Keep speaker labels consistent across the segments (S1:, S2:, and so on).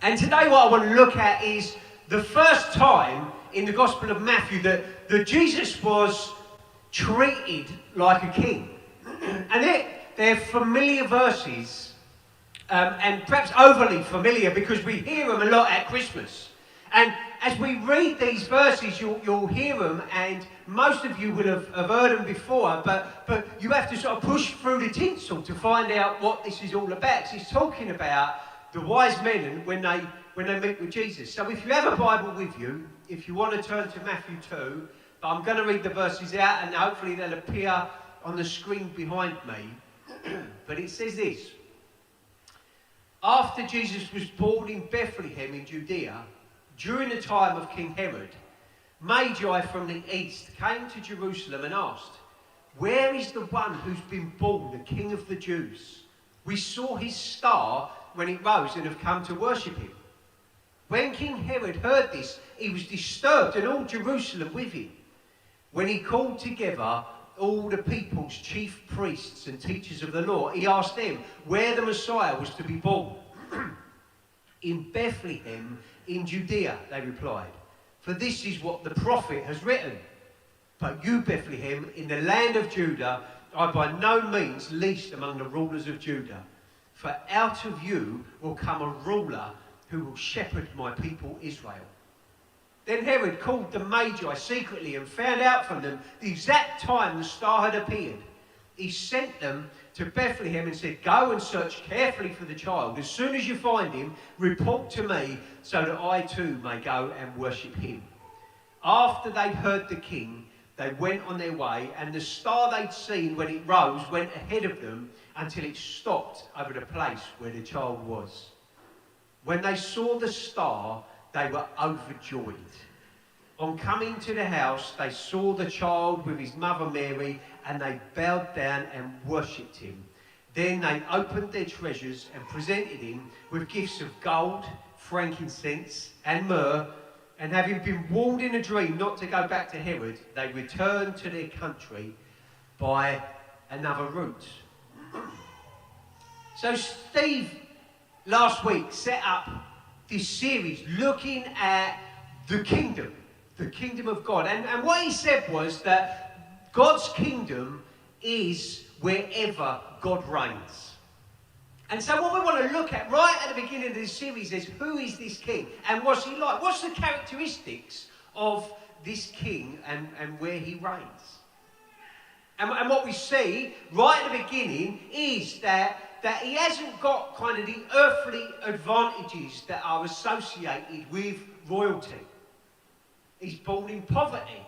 S1: And today what I want to look at is the first time in the Gospel of Matthew that Jesus was treated like a king. And they're familiar verses, and perhaps overly familiar because we hear them a lot at Christmas. And as we read these verses, you'll hear them, and most of you will have heard them before, but you have to sort of push through the tinsel to find out what this is all about. So he's talking about the wise men and when they meet with Jesus. So if you have a Bible with you, if you want to turn to Matthew 2, but I'm going to read the verses out and hopefully they'll appear on the screen behind me. But it says this: After Jesus was born in Bethlehem in Judea, during the time of King Herod, Magi from the east came to Jerusalem and asked, "Where is the one who's been born the King of the Jews? We saw his star when it rose and have come to worship him." When King Herod heard this, he was disturbed, and all Jerusalem with him. When he called together all the people's chief priests and teachers of the law, he asked them where the Messiah was to be born. "In Bethlehem in Judea," they replied, "for this is what the prophet has written. But you, Bethlehem, in the land of Judah, are by no means least among the rulers of Judah. For out of you will come a ruler who will shepherd my people Israel." Then Herod called the Magi secretly and found out from them the exact time the star had appeared. He sent them to Bethlehem and said, "Go and search carefully for the child. As soon as you find him, report to me so that I too may go and worship him." After they'd heard the king, they went on their way, and the star they'd seen when it rose went ahead of them until it stopped over the place where the child was. When they saw the star, they were overjoyed. On coming to the house, they saw the child with his mother Mary, and they bowed down and worshipped him. Then they opened their treasures and presented him with gifts of gold, frankincense, and myrrh. And having been warned in a dream not to go back to Herod, they returned to their country by another route. So Steve last week set up this series looking at the kingdom of God. And what he said was that God's kingdom is wherever God reigns. And so what we want to look at right at the beginning of this series is, who is this king and what's he like? What's the characteristics of this king and where he reigns? And what we see right at the beginning is that he hasn't got kind of the earthly advantages that are associated with royalty. He's born in poverty.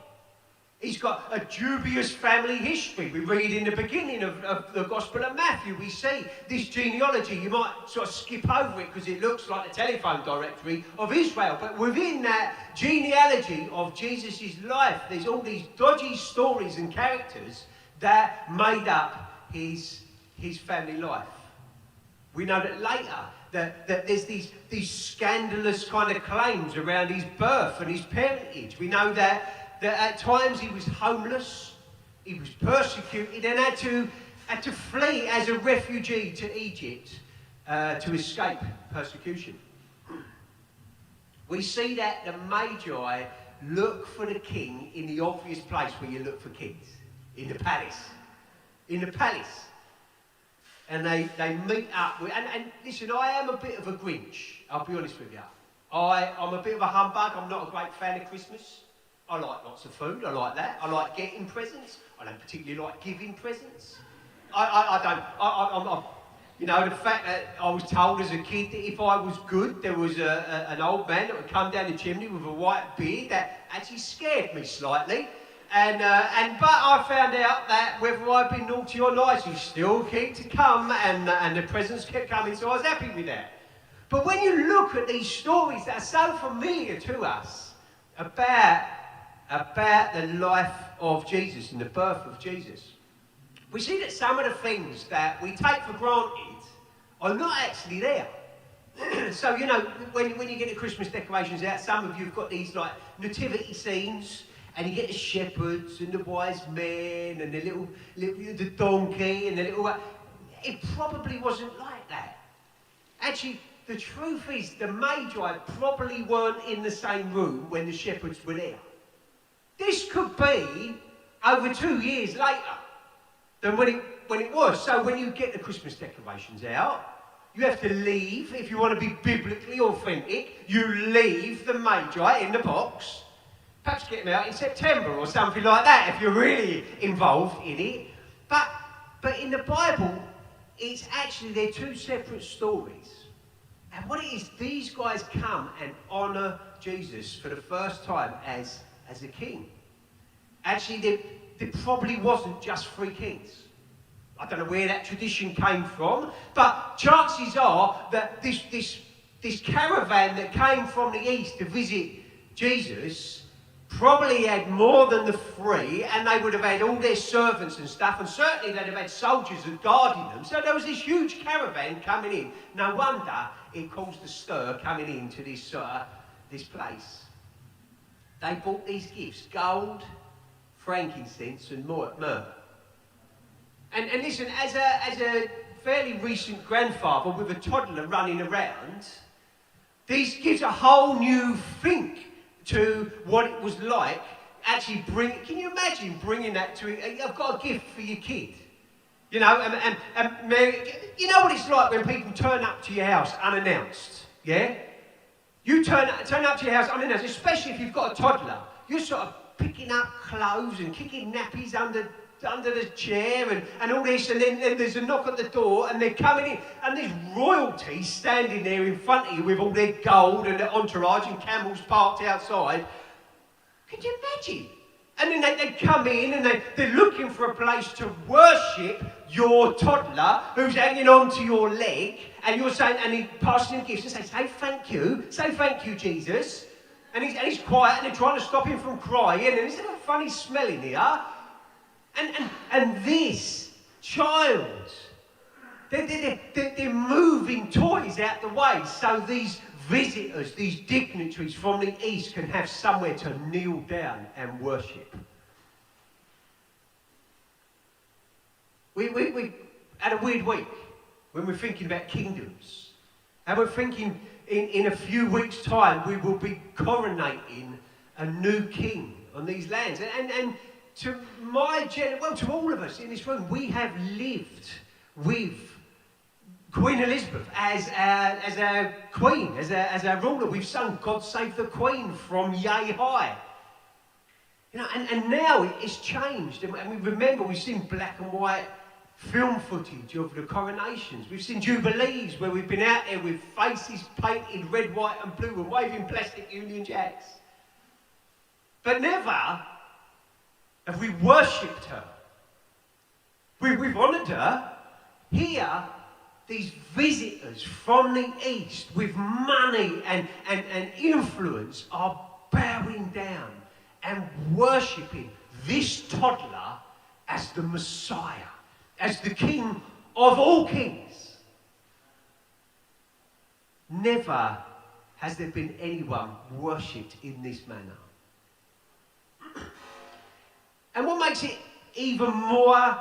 S1: He's got a dubious family history. We read in the beginning of the Gospel of Matthew, we see this genealogy. You might sort of skip over it because it looks like the telephone directory of Israel. But within that genealogy of Jesus' life, there's all these dodgy stories and characters that made up his family life. We know that later that there's these scandalous kind of claims around his birth and his parentage. We know that at times he was homeless, he was persecuted, and had to flee as a refugee to Egypt to escape persecution. We see that the Magi look for the king in the obvious place where you look for kings, in the palace. In the palace. And they meet up with, and listen, I am a bit of a Grinch, I'll be honest with you. I'm a bit of a humbug. I'm not a great fan of Christmas. I like lots of food, I like that. I like getting presents. I don't particularly like giving presents. I'm you know, the fact that I was told as a kid that if I was good, there was an old man that would come down the chimney with a white beard, that actually scared me slightly. But I found out that whether I'd been naughty or nice, he still kept to come, and the presents kept coming, so I was happy with that. But when you look at these stories that are so familiar to us about the life of Jesus and the birth of Jesus, we see that some of the things that we take for granted are not actually there. So, you know, when you get the Christmas decorations out, some of you have got these like nativity scenes, and you get the shepherds and the wise men and the donkey and the little... It probably wasn't like that. Actually, the truth is the Magi probably weren't in the same room when the shepherds were there. This could be over 2 years later than when it was. So when you get the Christmas decorations out, you have to leave, if you want to be biblically authentic, you leave the Magi in the box. Perhaps get them out in September or something like that if you're really involved in it. But in the Bible, it's actually, they're two separate stories. And what it is, these guys come and honour Jesus for the first time as a king. Actually, there probably wasn't just three kings. I don't know where that tradition came from, but chances are that this caravan that came from the east to visit Jesus probably had more than the three, and they would have had all their servants and stuff, and certainly they'd have had soldiers guarding them. So there was this huge caravan coming in. No wonder it caused a stir coming into this place. They brought these gifts: gold, frankincense, and myrrh. And listen, as a fairly recent grandfather with a toddler running around, this gives a whole new think to what it was like actually can you imagine bringing that to, I've got a gift for your kid. You know, and you know what it's like when people turn up to your house unannounced, yeah? You turn up to your house unannounced, especially if you've got a toddler. You're sort of picking up clothes and kicking nappies under the chair and all this, and then there's a knock at the door and they're coming in, and there's royalty standing there in front of you with all their gold and their entourage and camels parked outside. Could you imagine? And then they come in and they're looking for a place to worship your toddler who's hanging on to your leg, and you're saying, and he's passing him gifts and say thank you, Jesus. And he's quiet, and they're trying to stop him from crying, and isn't it a funny smell in here? And this child, they're moving toys out the way so these visitors, these dignitaries from the east can have somewhere to kneel down and worship. We had a weird week when we're thinking about kingdoms. And we're thinking in a few weeks' time we will be coronating a new king on these lands. And to to all of us in this room, we have lived with Queen Elizabeth as our queen, as our ruler. We've sung "God Save the Queen" from yay high. You know, and now it's changed, and we remember we've seen black and white film footage of the coronations. We've seen jubilees where we've been out there with faces painted red, white, and blue and waving plastic Union Jacks. But never have we worshipped her. We've honoured her. Here, these visitors from the east with money and influence are bowing down and worshipping this toddler as the Messiah, as the King of all kings. Never has there been anyone worshipped in this manner. And what makes it even more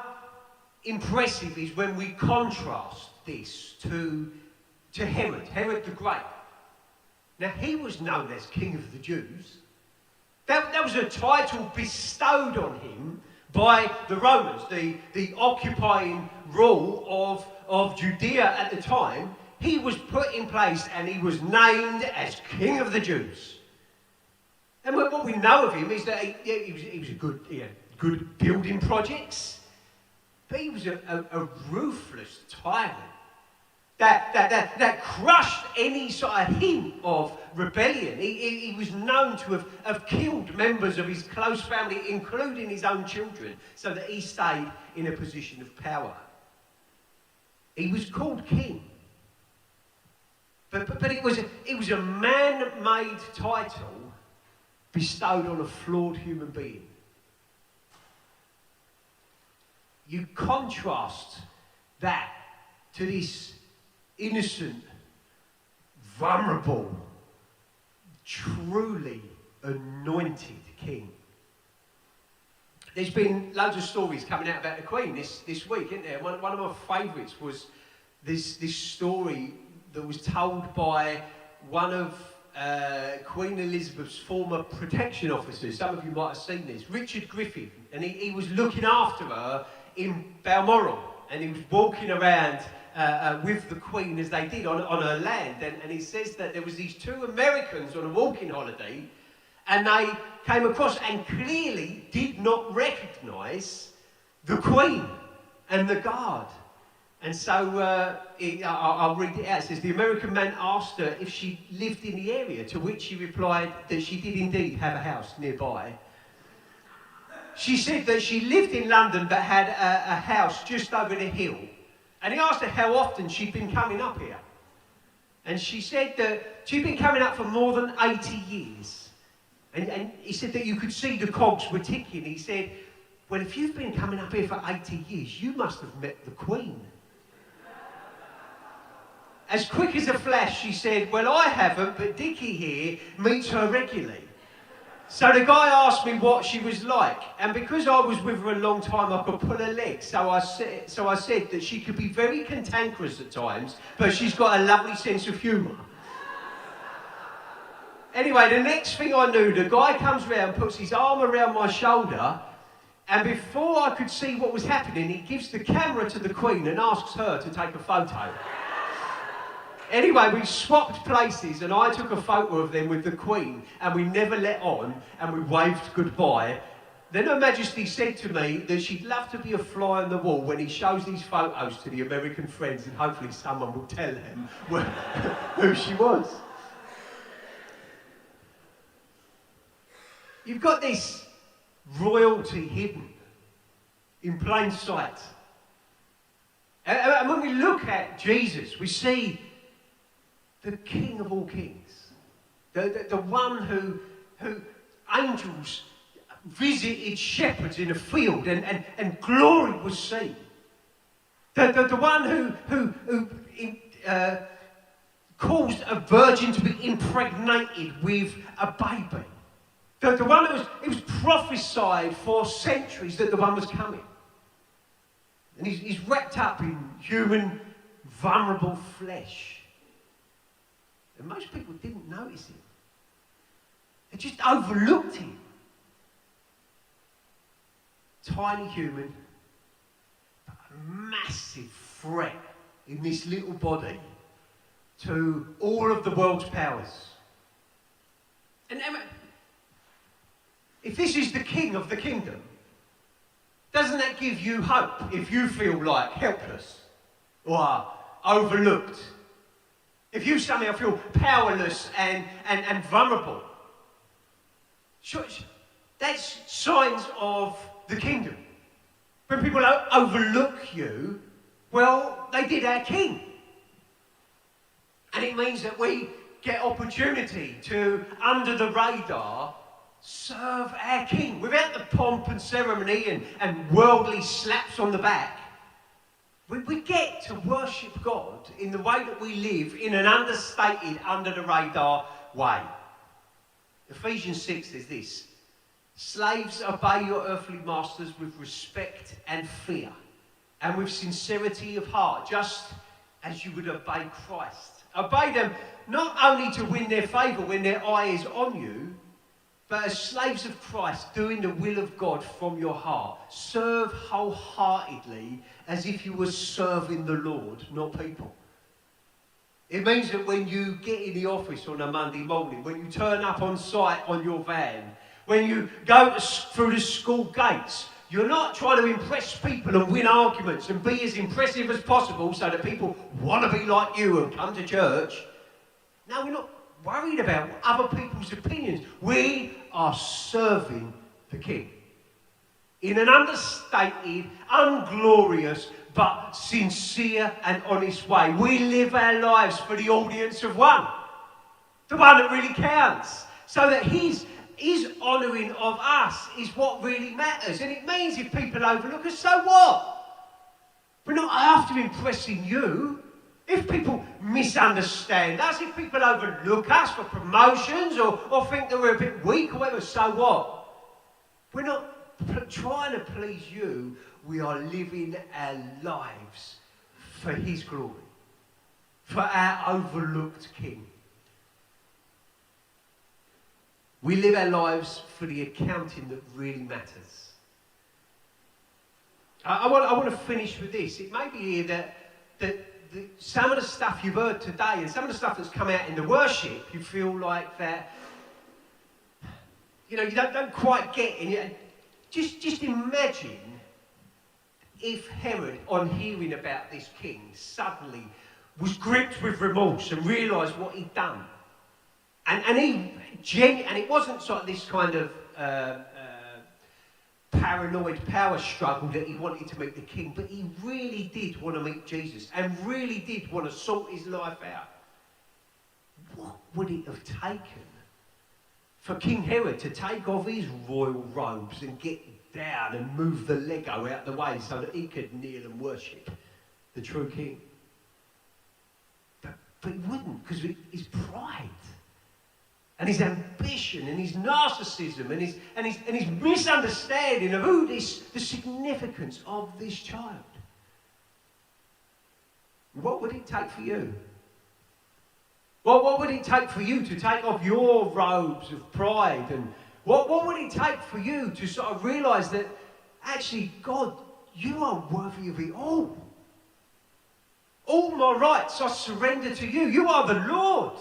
S1: impressive is when we contrast this to Herod the Great. Now, he was known as King of the Jews. That was a title bestowed on him by the Romans, the occupying rule of Judea at the time. He was put in place and he was named as King of the Jews. And what we know of him is that he was a good building projects, but he was a ruthless tyrant that crushed any sort of hint of rebellion. He was known to have killed members of his close family, including his own children, so that he stayed in a position of power. He was called king. But it was a man-made title bestowed on a flawed human being. You contrast that to this innocent, vulnerable, truly anointed king. There's been loads of stories coming out about the Queen this week, isn't there? One of my favourites was this story that was told by one of Queen Elizabeth's former protection officers. Some of you might have seen this, Richard Griffin, and he was looking after her in Balmoral, and he was walking around with the Queen as they did on her land, and he says that there was these two Americans on a walking holiday, and they came across and clearly did not recognise the Queen and the guard. And so I'll read it out. It says, the American man asked her if she lived in the area, to which she replied that she did indeed have a house nearby. She said that she lived in London but had a house just over the hill. And he asked her how often she'd been coming up here. And she said that she'd been coming up for more than 80 years. And he said that you could see the cogs were ticking. He said, well, if you've been coming up here for 80 years, you must have met the Queen. As quick as a flash, she said, well, I haven't, but Dickie here meets her regularly. So the guy asked me what she was like, and because I was with her a long time, I could pull her leg. So I said that she could be very cantankerous at times, but she's got a lovely sense of humour. Anyway, the next thing I knew, the guy comes round, puts his arm around my shoulder, and before I could see what was happening, he gives the camera to the Queen and asks her to take a photo. Anyway, we swapped places, and I took a photo of them with the Queen, and we never let on, and we waved goodbye. Then Her Majesty said to me that she'd love to be a fly on the wall when he shows these photos to the American friends, and hopefully someone will tell them who she was. You've got this royalty hidden in plain sight. And when we look at Jesus, we see the King of all kings, the one who angels visited shepherds in a field and glory was seen. The one who caused a virgin to be impregnated with a baby. The one that it was prophesied for centuries that the one was coming. And he's wrapped up in human, vulnerable flesh. And most people didn't notice him. They just overlooked him. Tiny human, but a massive threat in this little body to all of the world's powers. And if this is the king of the kingdom, doesn't that give you hope if you feel like helpless or overlooked? If you somehow feel powerless and vulnerable? Sure, that's signs of the kingdom. When people overlook you, well, they did our king. And it means that we get opportunity to, under the radar, serve our king without the pomp and ceremony and worldly slaps on the back. We get to worship God in the way that we live in an understated, under the radar way. Ephesians 6 says this: slaves, obey your earthly masters with respect and fear, and with sincerity of heart, just as you would obey Christ. Obey them not only to win their favour when their eye is on you, but as slaves of Christ, doing the will of God from your heart. Serve wholeheartedly as if you were serving the Lord, not people. It means that when you get in the office on a Monday morning, when you turn up on site on your van, when you go through the school gates, you're not trying to impress people and win arguments and be as impressive as possible so that people want to be like you and come to church. No, we're not worried about other people's opinions. We are serving the King in an understated, unglorious, but sincere and honest way. We live our lives for the audience of one, the one that really counts, so that his honouring of us is what really matters. And it means if people overlook us, so what? We're not after impressing you. If people misunderstand us, if people overlook us for promotions or think that we're a bit weak or whatever, so what? We're not trying to please you. We are living our lives for his glory, for our overlooked king. We live our lives for the accounting that really matters. I want to finish with this. It may be here that some of the stuff you've heard today and some of the stuff that's come out in the worship, you feel like that, you don't quite get. And just imagine if Herod, on hearing about this king, suddenly was gripped with remorse and realised what he'd done. And it wasn't sort of this kind of paranoid power struggle that he wanted to meet the king, but he really did want to meet Jesus and really did want to sort his life out. What would it have taken for King Herod to take off his royal robes and get down and move the Lego out the way so that he could kneel and worship the true king? But he wouldn't, because of his pride and his ambition and his narcissism and his misunderstanding of the significance of this child. What would it take for you? What would it take for you to take off your robes of pride? And what would it take for you to sort of realise that actually, God, you are worthy of it all. All my rights I surrender to you. You are the Lord.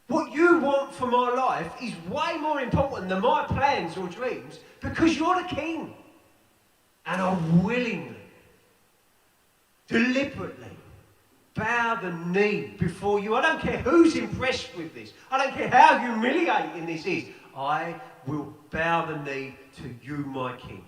S1: What you want for my life is way more important than my plans or dreams, because you're the king. And I willingly, deliberately bow the knee before you. I don't care who's impressed with this. I don't care how humiliating this is. I will bow the knee to you, my king.